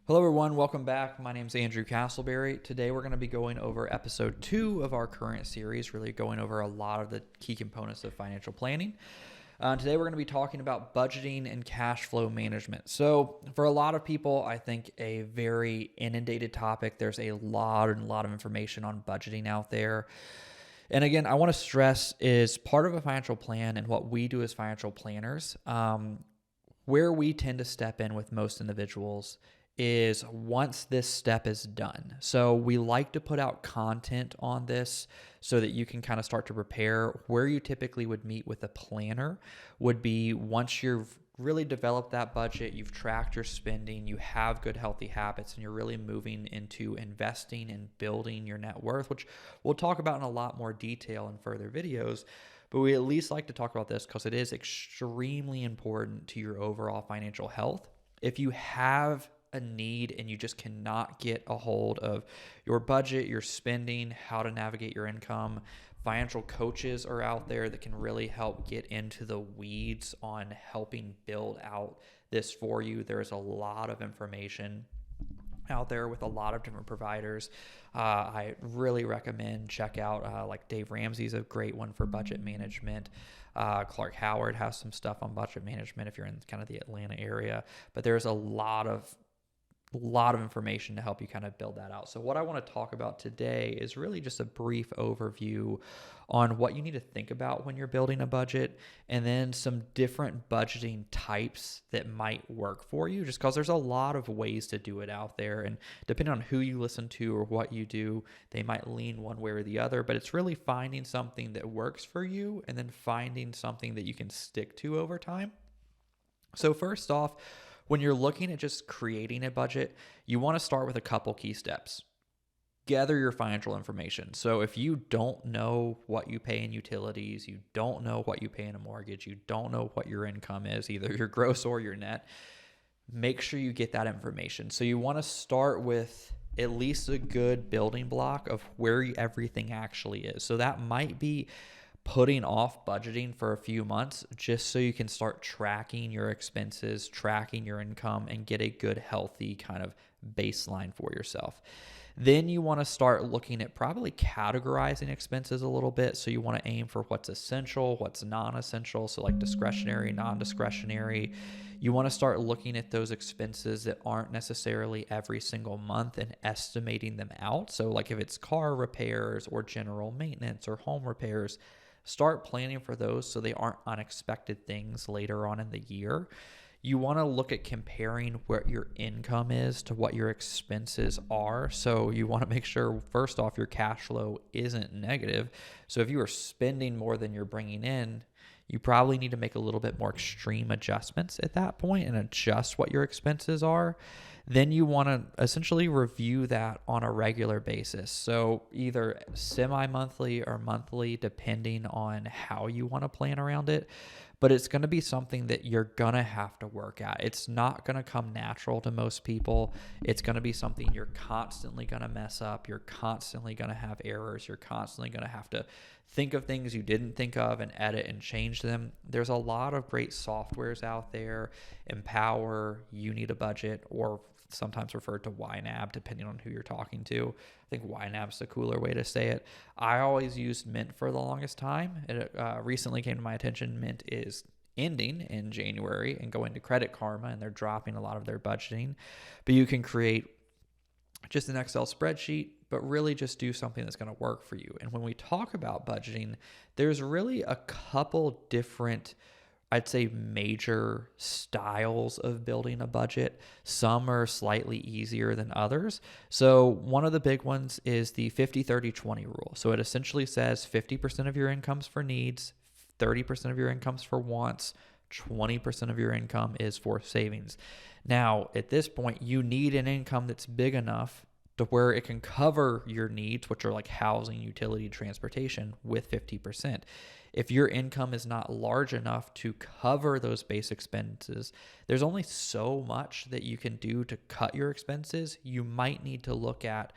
Hello, everyone. Welcome back. My name is Andrew Castleberry. Today, we're going to be going over episode 2 of our current series, really going over a lot of the key components of financial planning. Today, we're going to be talking about budgeting and cash flow management. So, for a lot of people, I think a very inundated topic. There's a lot of information on budgeting out there. And again, I want to stress is part of a financial plan and what we do as financial planners, where we tend to step in with most individuals is once this step is done. So we like to put out content on this so that you can kind of start to prepare. Where you typically would meet with a planner would be once you've really developed that budget, you've tracked your spending, you have good healthy habits, and you're really moving into investing and building your net worth, which we'll talk about in a lot more detail in further videos. But we at least like to talk about this because it is extremely important to your overall financial health. If you have a need and you just cannot get a hold of your budget, your spending, how to navigate your income, financial coaches are out there that can really help get into the weeds on helping build out this for you. There's a lot of information out there with a lot of different providers. I really recommend check out like Dave Ramsey's a great one for budget management. Clark Howard has some stuff on budget management if you're in kind of the Atlanta area, but there's a lot of information to help you kind of build that out. So what I want to talk about today is really just a brief overview on what you need to think about when you're building a budget, and then some different budgeting types that might work for you, just because there's a lot of ways to do it out there. And depending on who you listen to or what you do, they might lean one way or the other, but it's really finding something that works for you and then finding something that you can stick to over time. So first off, when you're looking at just creating a budget, you want to start with a couple key steps. Gather your financial information. So if you don't know what you pay in utilities, you don't know what you pay in a mortgage, you don't know what your income is, either your gross or your net, make sure you get that information. So you want to start with at least a good building block of where everything actually is. So that might be putting off budgeting for a few months just so you can start tracking your expenses, tracking your income, and get a good, healthy kind of baseline for yourself. Then you want to start looking at probably categorizing expenses a little bit. So you want to aim for what's essential, what's non-essential. So like discretionary, non-discretionary. You want to start looking at those expenses that aren't necessarily every single month and estimating them out. So like if it's car repairs or general maintenance or home repairs, start planning for those so they aren't unexpected things later on in the year. You want to look at comparing what your income is to what your expenses are. So you want to make sure, first off, your cash flow isn't negative. So if you are spending more than you're bringing in, you probably need to make a little bit more extreme adjustments at that point and adjust what your expenses are. Then you want to essentially review that on a regular basis. So either semi-monthly or monthly, depending on how you want to plan around it. But it's going to be something that you're going to have to work at. It's not going to come natural to most people. It's going to be something you're constantly going to mess up. You're constantly going to have errors. You're constantly going to have to think of things you didn't think of and edit and change them. There's a lot of great softwares out there. Empower, You Need a Budget, or sometimes referred to YNAB, depending on who you're talking to. I think YNAB's the cooler way to say it. I always used Mint for the longest time. It recently came to my attention Mint is ending in January and going to Credit Karma, and they're dropping a lot of their budgeting. But you can create just an Excel spreadsheet, but really just do something that's going to work for you. And when we talk about budgeting, there's really a couple different, I'd say, major styles of building a budget. Some are slightly easier than others. So one of the big ones is the 50-30-20 rule. So it essentially says 50% of your income's for needs, 30% of your income's for wants, 20% of your income is for savings. Now, at this point, you need an income that's big enough to where it can cover your needs, which are like housing, utility, transportation, with 50%. If your income is not large enough to cover those base expenses, there's only so much that you can do to cut your expenses. You might need to look at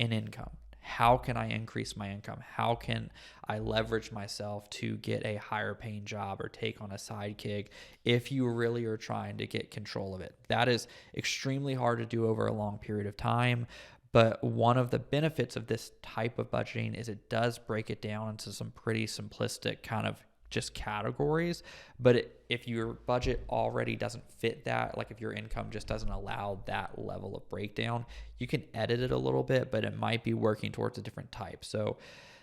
an income. how can I increase my income? How can I leverage myself to get a higher paying job or take on a side gig if you really are trying to get control of it? That is extremely hard to do over a long period of time. But one of the benefits of this type of budgeting is it does break it down into some pretty simplistic kind of just categories. But if your budget already doesn't fit that, like if your income just doesn't allow that level of breakdown, you can edit it a little bit, but it might be working towards a different type. So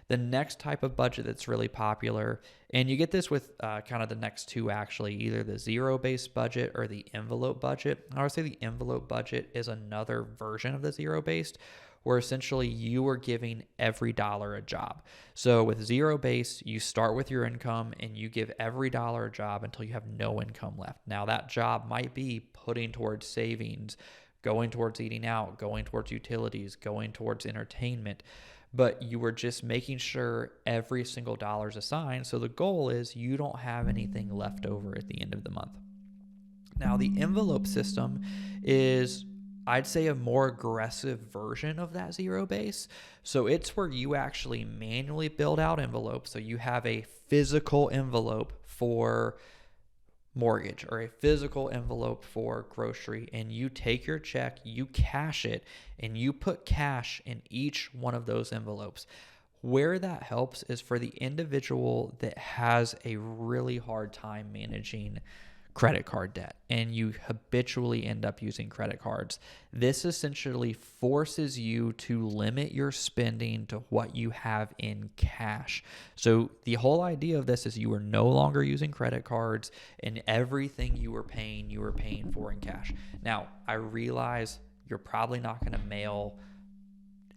the next type of budget that's really popular, and you get this with kind of the next two actually, either the zero-based budget or the envelope budget. I would say the envelope budget is another version of the zero-based, where essentially you are giving every dollar a job. So with zero base, you start with your income and you give every dollar a job until you have no income left. Now that job might be putting towards savings, going towards eating out, going towards utilities, going towards entertainment, but you were just making sure every single dollar is assigned. So the goal is you don't have anything left over at the end of the month. Now the envelope system is, I'd say, a more aggressive version of that zero base. So it's where you actually manually build out envelopes. So you have a physical envelope for mortgage or a physical envelope for grocery, and you take your check, you cash it, and you put cash in each one of those envelopes. Where that helps is for the individual that has a really hard time managing credit card debt and you habitually end up using credit cards. This essentially forces you to limit your spending to what you have in cash. So the whole idea of this is you are no longer using credit cards, and everything you were paying for in cash. Now, I realize you're probably not going to mail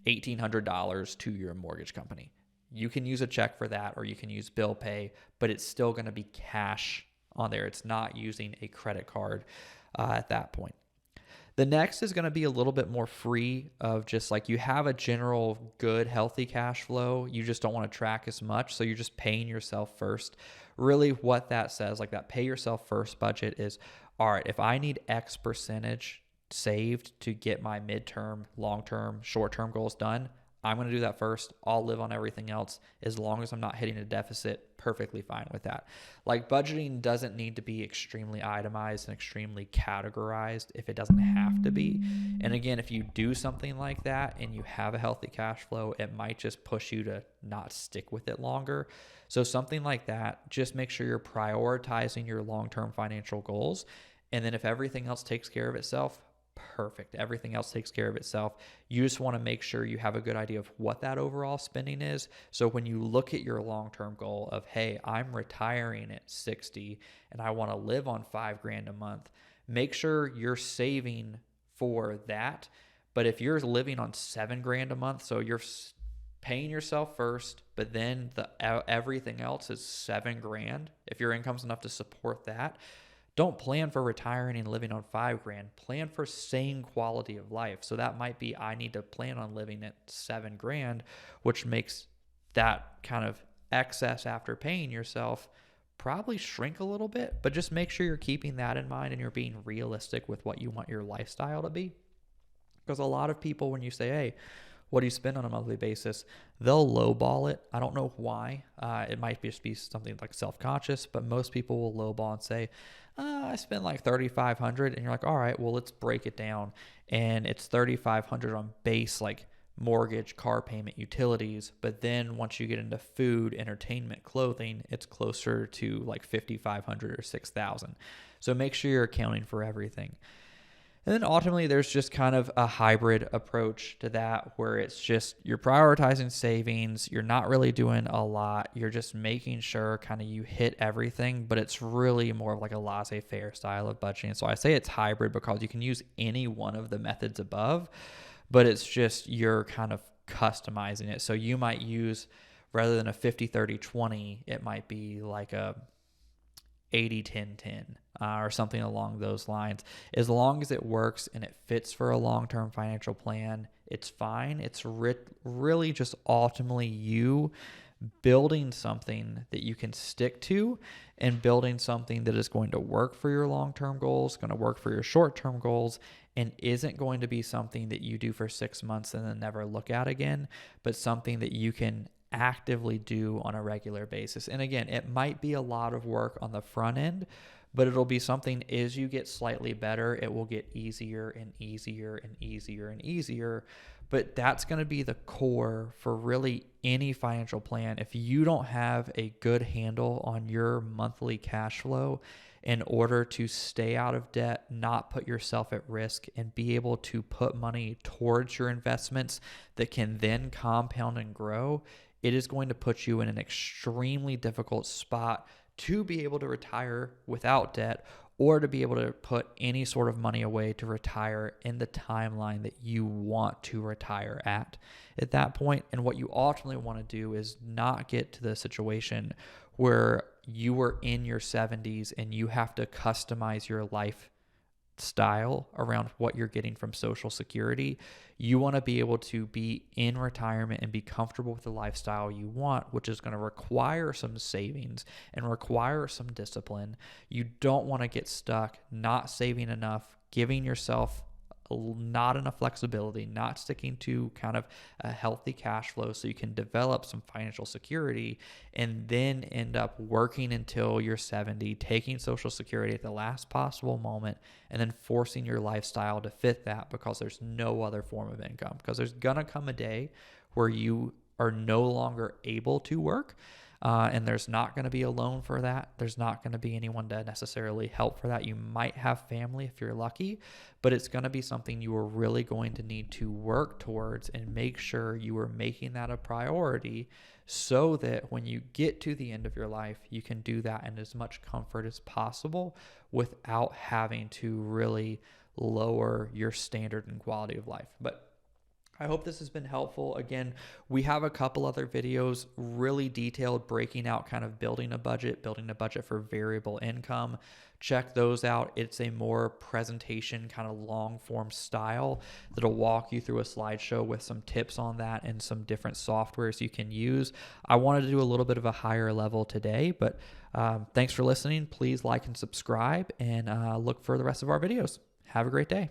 $1,800 to your mortgage company. You can use a check for that, or you can use bill pay, but it's still going to be cash on there. It's not using a credit card at that point. The next is going to be a little bit more free of just like you have a general good, healthy cash flow. You just don't want to track as much. So you're just paying yourself first. Really what that says, like that pay yourself first budget is, all right, if I need X percentage saved to get my midterm, long-term, short-term goals done, I'm going to do that first. I'll live on everything else. As long as I'm not hitting a deficit, perfectly fine with that. Like budgeting doesn't need to be extremely itemized and extremely categorized if it doesn't have to be. And again, if you do something like that and you have a healthy cash flow, it might just push you to not stick with it longer. So something like that, just make sure you're prioritizing your long-term financial goals. And then if everything else takes care of itself, perfect. Everything else takes care of itself. You just want to make sure you have a good idea of what that overall spending is. So when you look at your long-term goal of, hey, I'm retiring at 60 and I want to live on $5,000 a month, make sure you're saving for that. But if you're living on $7,000 a month, so you're paying yourself first, but then everything else is $7,000. If your income's enough to support that, don't plan for retiring and living on $5,000. Plan for same quality of life. So that might be, I need to plan on living at $7,000, which makes that kind of excess after paying yourself probably shrink a little bit, but just make sure you're keeping that in mind and you're being realistic with what you want your lifestyle to be. Because a lot of people, when you say, hey, what do you spend on a monthly basis, they'll lowball it. I don't know why. It might just be something like self-conscious, but most people will lowball and say, I spend like $3,500, and you're like, all right, well, let's break it down. And it's $3,500 on base, like mortgage, car payment, utilities. But then once you get into food, entertainment, clothing, it's closer to like $5,500 or $6,000. So make sure you're accounting for everything. And then ultimately, there's just kind of a hybrid approach to that where it's just you're prioritizing savings. You're not really doing a lot. You're just making sure kind of you hit everything, but it's really more of like a laissez-faire style of budgeting. So I say it's hybrid because you can use any one of the methods above, but it's just you're kind of customizing it. So you might use, rather than a 50-30-20, it might be like a 80-10-10 or something along those lines. As long as it works and it fits for a long-term financial plan, it's fine. It's really just ultimately you building something that you can stick to and building something that is going to work for your long-term goals, going to work for your short-term goals, and isn't going to be something that you do for 6 months and then never look at again, but something that you can actively do on a regular basis. And again, it might be a lot of work on the front end, but it'll be something as you get slightly better, it will get easier and easier and easier and easier. But that's going to be the core for really any financial plan. If you don't have a good handle on your monthly cash flow in order to stay out of debt, not put yourself at risk, and be able to put money towards your investments that can then compound and grow, it is going to put you in an extremely difficult spot to be able to retire without debt, or to be able to put any sort of money away to retire in the timeline that you want to retire at that point. And what you ultimately want to do is not get to the situation where you are in your 70s and you have to customize your lifestyle around what you're getting from Social Security. You want to be able to be in retirement and be comfortable with the lifestyle you want, which is going to require some savings and require some discipline. You don't want to get stuck not saving enough, giving yourself not enough flexibility, not sticking to kind of a healthy cash flow so you can develop some financial security, and then end up working until you're 70, taking Social Security at the last possible moment, and then forcing your lifestyle to fit that because there's no other form of income. Because there's going to come a day where you are no longer able to work. And there's not going to be a loan for that. There's not going to be anyone to necessarily help for that. You might have family if you're lucky, but it's going to be something you are really going to need to work towards and make sure you are making that a priority so that when you get to the end of your life, you can do that in as much comfort as possible without having to really lower your standard and quality of life. But I hope this has been helpful. Again, we have a couple other videos really detailed breaking out kind of building a budget for variable income. Check those out. It's a more presentation kind of long form style that'll walk you through a slideshow with some tips on that and some different softwares you can use. I wanted to do a little bit of a higher level today, but thanks for listening. Please like and subscribe, and look for the rest of our videos. Have a great day.